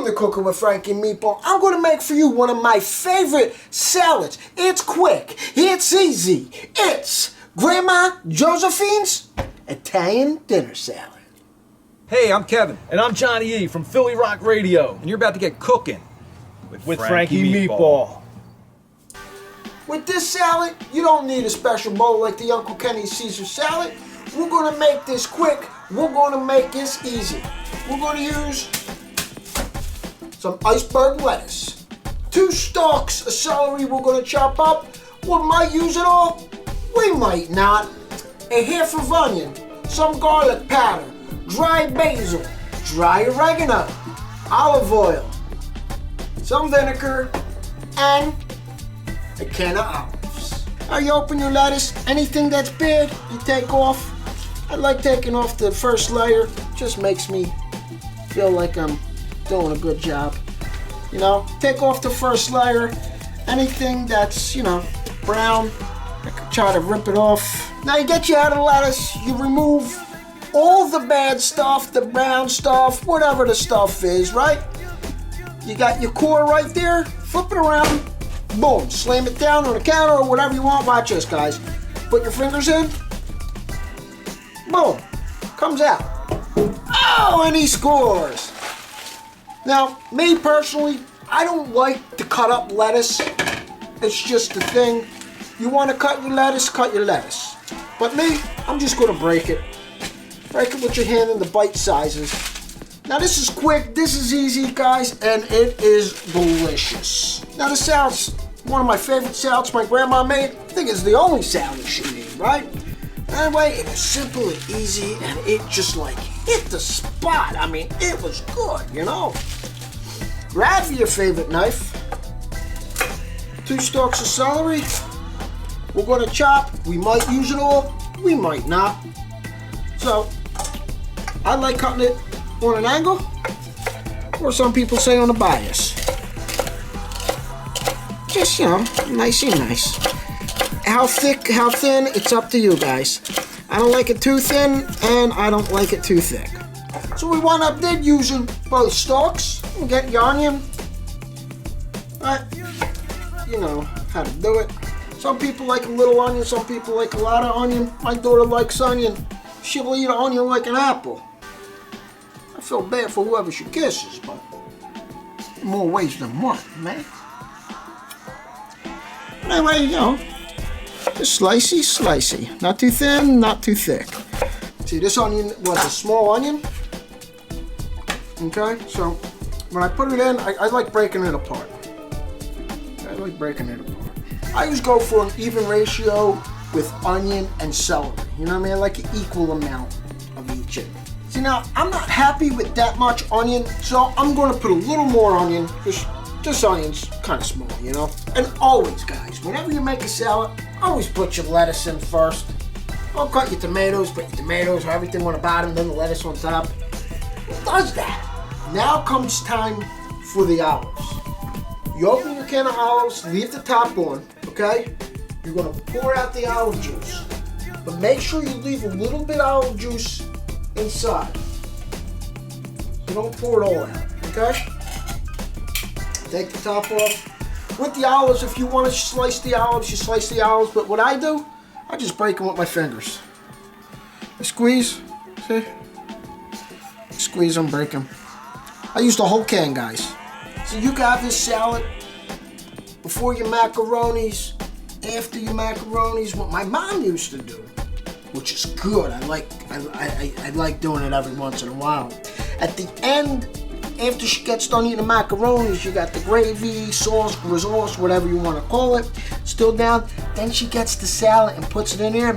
Welcome to Cooking with Frankie Meatball. I'm going to make for you one of my favorite salads. It's quick, it's easy, it's Grandma Josephine's Italian dinner salad. Hey, I'm Kevin. And I'm Johnny E. from Philly Rock Radio. And you're about to get cooking with Frankie Meatball. With this salad, you don't need a special bowl like the Uncle Kenny's Caesar salad. We're going to make this quick. We're going to make this easy. We're going to use some iceberg lettuce, 2 stalks of celery we're going to chop up. We might use it all, we might not. A half of onion, some garlic powder, dry basil, dry oregano, olive oil, some vinegar, and a can of olives. Now you open your lettuce, anything that's big, you take off. I like taking off the first layer, just makes me feel like I'm doing a good job. You know, take off the first layer, anything that's, brown, I can try to rip it off. Now you get you out of the lettuce, you remove all the bad stuff, the brown stuff, whatever the stuff is, right? You got your core right there, flip it around, boom, slam it down on the counter or whatever you want. Watch this, guys. Put your fingers in, boom, comes out. Oh, and he scores. Now, me personally, I don't like to cut up lettuce. It's just the thing. You want to cut your lettuce, cut your lettuce. But me, I'm just going to break it. Break it with your hand in the bite sizes. Now this is quick, this is easy, guys, and it is delicious. Now this salad's one of my favorite salads my grandma made. I think it's the only salad she made, right? Anyway, it was simple and easy, and it just hit the spot. I mean, it was good, Grab your favorite knife. 2 stalks of celery. We're gonna chop. We might use it all, we might not. So, I like cutting it on an angle, or some people say on a bias. Just, nice and nice. How thick, how thin, it's up to you guys. I don't like it too thin, and I don't like it too thick. So we wound up using both stalks. You get your onion. But, you know how to do it. Some people like a little onion, some people like a lot of onion. My daughter likes onion. She'll eat an onion like an apple. I feel bad for whoever she kisses, but in more ways than one, man. But anyway, just slicey. Not too thin, not too thick. See, this onion was a small onion. Okay, so when I put it in, I like breaking it apart. I always go for an even ratio with onion and celery. You know what I mean? I like an equal amount of each. See, now, I'm not happy with that much onion, so I'm going to put a little more onion, because this onion's kind of small, And always, guys, whenever you make a salad, always put your lettuce in first. Don't cut your tomatoes, put your tomatoes or everything on the bottom, then the lettuce on top. Who does that? Now comes time for the olives. You open your can of olives, leave the top on, okay? You're going to pour out the olive juice. But make sure you leave a little bit of olive juice inside. You don't pour it all out, okay? Take the top off. With the olives, if you want to slice the olives, you slice the olives. But what I do, I just break them with my fingers. I squeeze, see? Squeeze them, break them. I use the whole can, guys. So you got this salad before your macaronis, after your macaronis, what my mom used to do, which is good. I like doing it every once in a while. At the end, after she gets done eating the macaronis, you got the gravy, sauce, risotto, whatever you want to call it, still down. Then she gets the salad and puts it in there,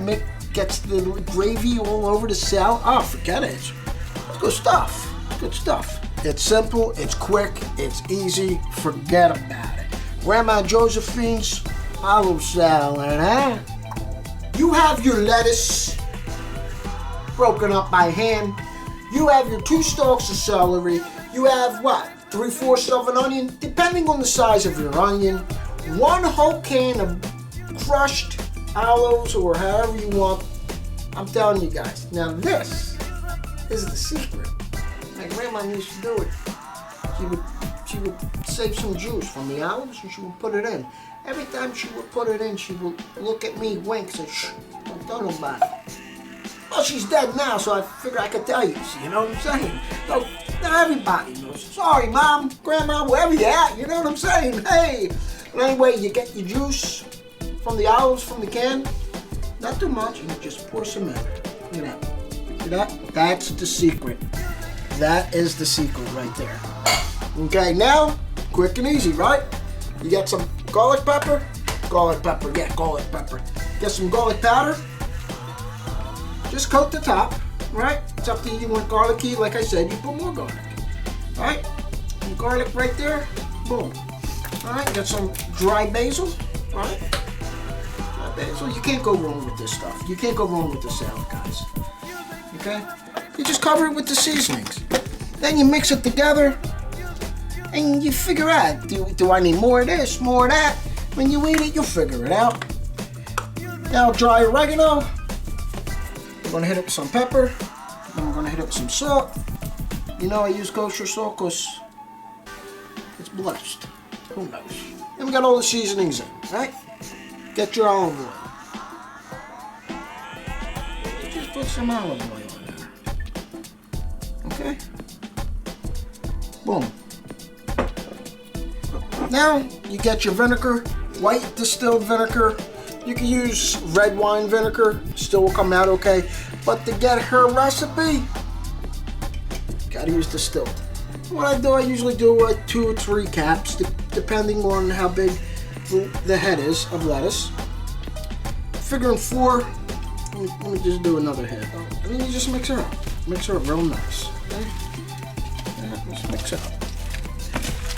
gets the gravy all over the salad. Oh, forget it. It's good stuff. Good stuff. It's simple, it's quick, it's easy. Forget about it. Grandma Josephine's olive salad, huh? You have your lettuce broken up by hand. You have your 2 stalks of celery. You have what? 3/4 of an onion, depending on the size of your onion. 1 whole can of crushed olives, or however you want. I'm telling you guys. Now this is the secret. My grandma used to do it. She would she would save some juice from the olives and she would put it in. Every time she would put it in, she would look at me, wink, say, shh, don't tell nobody. Well, she's dead now, so I figured I could tell you. You know what I'm saying? So now everybody knows. Sorry, Mom, Grandma, wherever you're at, you know what I'm saying? Hey! But anyway, you get your juice from the olives from the can. Not too much, and you just pour some in. Look at that. See that? That's the secret. That is the secret right there. Okay, now, quick and easy, right? You got some garlic pepper. Garlic pepper. Get some garlic powder. Just coat the top, right? It's up to you. You want garlicky, like I said, you put more garlic. Right? Some garlic right there. Boom. Alright, got some dry basil. Right? Dry basil. You can't go wrong with this stuff. You can't go wrong with this salad, guys. Okay? You just cover it with the seasonings. Then you mix it together. And you figure out, do I need more of this, more of that? When you eat it, you'll figure it out. Now dry oregano. We're going to hit it with some pepper. Then we're going to hit it with some salt. You know I use kosher salt because it's blessed. Who knows? And we got all the seasonings in, right? Get your olive oil. Just put some olive oil in there. Okay? Boom. Now you get your vinegar, white distilled vinegar. You can use red wine vinegar, still will come out okay. But to get her recipe, gotta use distilled. What I do, I usually do like 2 or 3 caps, depending on how big the head is of lettuce. Figuring 4, let me just do another head. And then you just mix her up. Mix her up real nice. Okay? Yeah, just mix it up.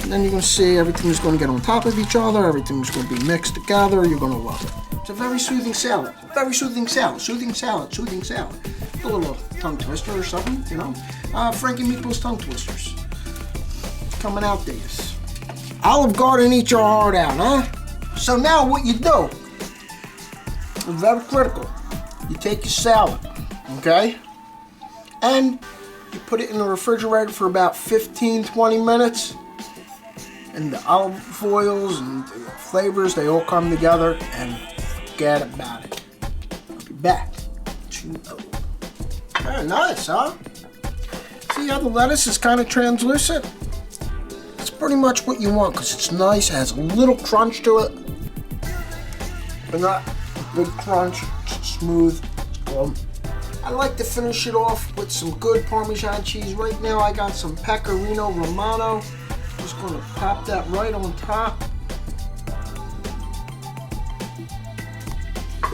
And then you're going to see everything's going to get on top of each other. Everything's going to be mixed together. You're going to love it. It's a very soothing salad. Very soothing salad. Soothing salad. Soothing salad. A little tongue twister or something, you know. Frankie Meatball's tongue twisters. Coming out these. Olive Garden, eat your heart out, huh? So now what you do, it's very critical. You take your salad, okay? And you put it in the refrigerator for about 15-20 minutes. And the olive oils and the flavors, they all come together, and forget about it. I'll be back. Very nice, huh? See how the lettuce is kind of translucent? That's pretty much what you want because it's nice, it has a little crunch to it. But not a big crunch, it's smooth. I like to finish it off with some good Parmesan cheese. Right now I got some Pecorino Romano. Just going to pop that right on top.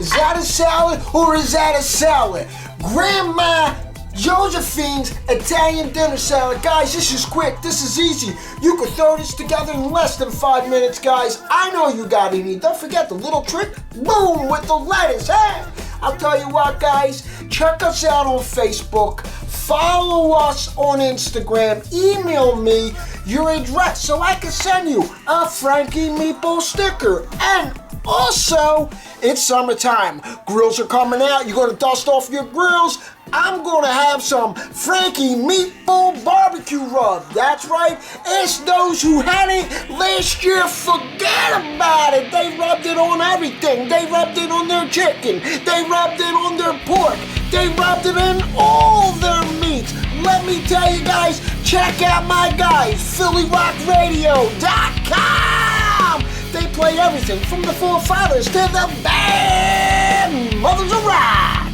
Is that a salad or is that a salad? Grandma Josephine's Italian dinner salad. Guys, this is quick. This is easy. You could throw this together in less than 5 minutes, guys. I know you got it in. Don't forget the little trick. Boom, with the lettuce, hey? I'll tell you what, guys. Check us out on Facebook. Follow us on Instagram. Email me your address so I can send you a Frankie Meatball sticker. And also, it's summertime. Grills are coming out. You're going to dust off your grills. I'm going to have some Frankie Meatball barbecue rub. That's right. It's those who had it last year. Forget about it. They rubbed it on everything. They rubbed it on their chicken. They rubbed it on their pork. They rubbed it in all their meats. Let me tell you guys, check out my guys, PhillyRockRadio.com. They play everything from the forefathers to the band Mothers of Rock.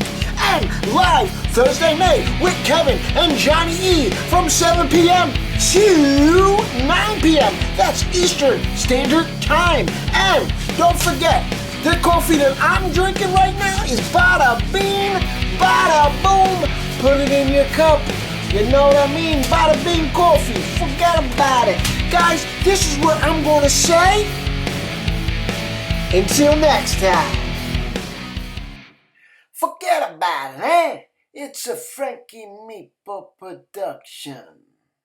And live Thursday night with Kevin and Johnny E from 7 p.m. to 9 p.m. That's Eastern Standard Time. And don't forget, the coffee that I'm drinking right now is bada bing, bada boom. Put it in your cup. You know what I mean? Bada bing coffee. Forget about it. Guys, this is what I'm going to say. Until next time. Forget about it, eh? It's a Frankie Meatball production.